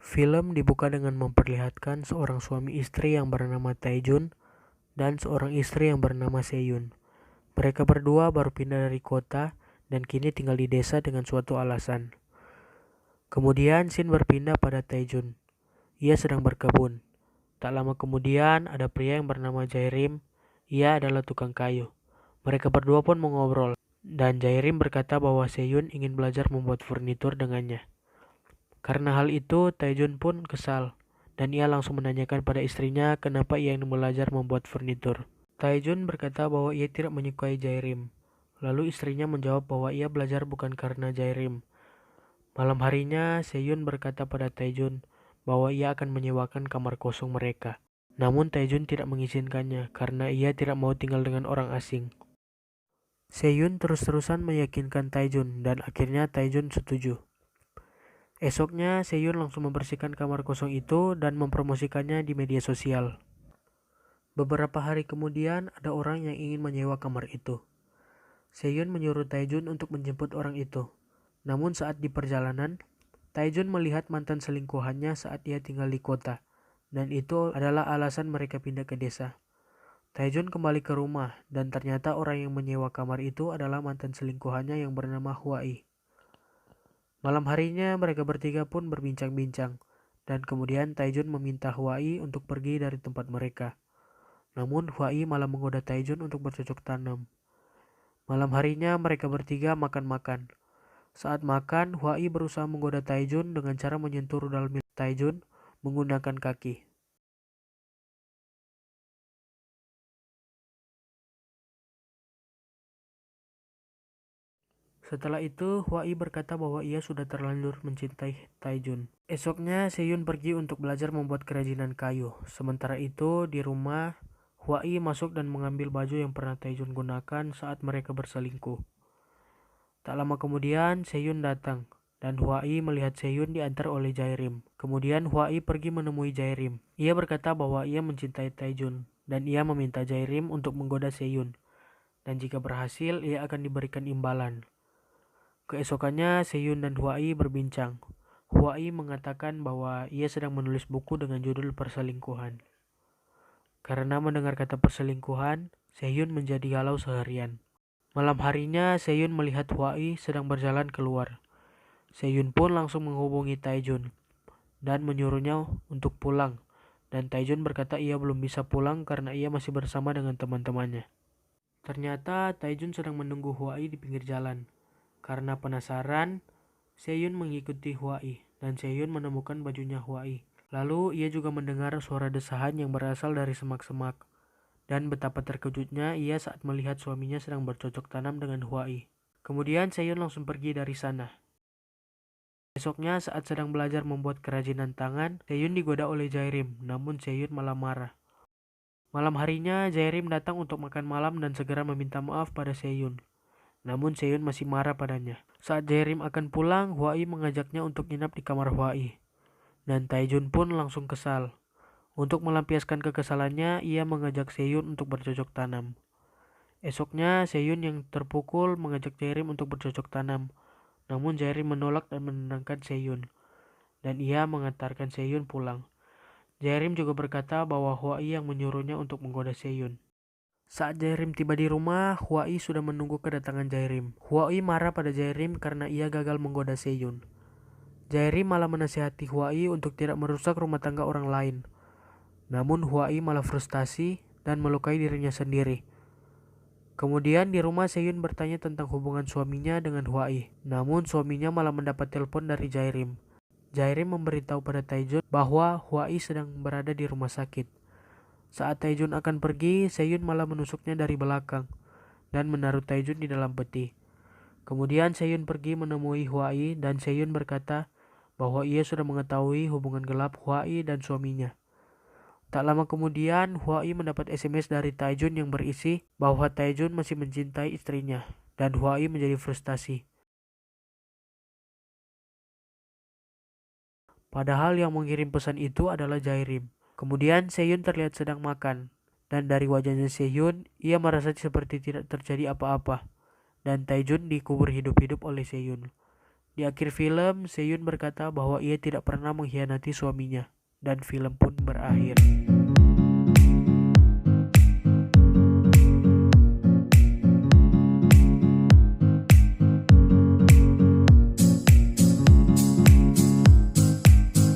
Film dibuka dengan memperlihatkan seorang suami istri yang bernama Taejun dan seorang istri yang bernama Seyun. Mereka berdua baru pindah dari kota dan kini tinggal di desa dengan suatu alasan. Kemudian scene berpindah pada Taejun. Ia sedang berkebun. Tak lama kemudian ada pria yang bernama Jairim. Ia adalah tukang kayu. Mereka berdua pun mengobrol dan Jairim berkata bahwa Seyun ingin belajar membuat furnitur dengannya. Karena hal itu, Taejun pun kesal, dan ia langsung menanyakan pada istrinya kenapa ia ingin belajar membuat furnitur. Taejun berkata bahwa ia tidak menyukai Jairim. Lalu istrinya menjawab bahwa ia belajar bukan karena Jairim. Malam harinya, Seyun berkata pada Taejun bahwa ia akan menyewakan kamar kosong mereka. Namun Taejun tidak mengizinkannya karena ia tidak mau tinggal dengan orang asing. Seyun terus-terusan meyakinkan Taejun dan akhirnya Taejun setuju. Esoknya, Seyun langsung membersihkan kamar kosong itu dan mempromosikannya di media sosial. Beberapa hari kemudian, ada orang yang ingin menyewa kamar itu. Seyun menyuruh Taejun untuk menjemput orang itu. Namun saat di perjalanan, Taejun melihat mantan selingkuhannya saat ia tinggal di kota, dan itu adalah alasan mereka pindah ke desa. Taejun kembali ke rumah, dan ternyata orang yang menyewa kamar itu adalah mantan selingkuhannya yang bernama Huai. Malam harinya mereka bertiga pun berbincang-bincang, dan kemudian Taejun meminta Huai untuk pergi dari tempat mereka. Namun Huai malah menggoda Taejun untuk bercocok tanam. Malam harinya mereka bertiga makan-makan. Saat makan, Huai berusaha menggoda Taejun dengan cara menyentuh rudal milik Taejun menggunakan kaki. Setelah itu, Huai berkata bahwa ia sudah terlanjur mencintai Taejun. Esoknya, Seyun pergi untuk belajar membuat kerajinan kayu. Sementara itu, di rumah, Huai masuk dan mengambil baju yang pernah Taejun gunakan saat mereka berselingkuh. Tak lama kemudian, Seyun datang, dan Huai melihat Seyun diantar oleh Jairim. Kemudian Huai pergi menemui Jairim. Ia berkata bahwa ia mencintai Taejun, dan ia meminta Jairim untuk menggoda Seyun. Dan jika berhasil, ia akan diberikan imbalan. Keesokannya, Seyun dan Huai berbincang. Huai mengatakan bahwa ia sedang menulis buku dengan judul Perselingkuhan. Karena mendengar kata perselingkuhan, Seyun menjadi galau seharian. Malam harinya, Seyun melihat Huai sedang berjalan keluar. Seyun pun langsung menghubungi Taejun dan menyuruhnya untuk pulang. Dan Taejun berkata ia belum bisa pulang karena ia masih bersama dengan teman-temannya. Ternyata Taejun sedang menunggu Huai di pinggir jalan. Karena penasaran, Seyun mengikuti Huai, dan Seyun menemukan bajunya Huai. Lalu ia juga mendengar suara desahan yang berasal dari semak-semak. Dan betapa terkejutnya ia saat melihat suaminya sedang bercocok tanam dengan Huai. Kemudian Seyun langsung pergi dari sana. Esoknya saat sedang belajar membuat kerajinan tangan, Seyun digoda oleh Jairim, namun Seyun malah marah. Malam harinya, Jairim datang untuk makan malam dan segera meminta maaf pada Seyun. Namun Seyun masih marah padanya. Saat Jairim akan pulang, Huai mengajaknya untuk nginap di kamar Huai. Dan Taejun pun langsung kesal. Untuk melampiaskan kekesalannya, ia mengajak Seyun untuk bercocok tanam. Esoknya, Seyun yang terpukul mengajak Jairim untuk bercocok tanam. Namun Jairim menolak dan menenangkan Seyun. Dan ia mengantarkan Seyun pulang. Jairim juga berkata bahwa Huai yang menyuruhnya untuk menggoda Seyun. Saat Jairim tiba di rumah, Huai sudah menunggu kedatangan Jairim. Huai marah pada Jairim karena ia gagal menggoda Seyun. Jairim malah menasihati Huai untuk tidak merusak rumah tangga orang lain. Namun Huai malah frustasi dan melukai dirinya sendiri. Kemudian di rumah Seyun bertanya tentang hubungan suaminya dengan Huai. Namun suaminya malah mendapat telepon dari Jairim. Jairim memberitahu pada Taejun bahwa Huai sedang berada di rumah sakit. Saat Taejun akan pergi, Seyun malah menusuknya dari belakang dan menaruh Taejun di dalam peti. Kemudian Seyun pergi menemui Huai dan Seyun berkata bahwa ia sudah mengetahui hubungan gelap Huai dan suaminya. Tak lama kemudian, Huai mendapat SMS dari Taejun yang berisi bahwa Taejun masih mencintai istrinya dan Huai menjadi frustasi. Padahal yang mengirim pesan itu adalah Jairim. Kemudian Seyun terlihat sedang makan, dan dari wajahnya Seyun, ia merasa seperti tidak terjadi apa-apa. Dan Taejun dikubur hidup-hidup oleh Seyun. Di akhir film, Seyun berkata bahwa ia tidak pernah mengkhianati suaminya, dan film pun berakhir.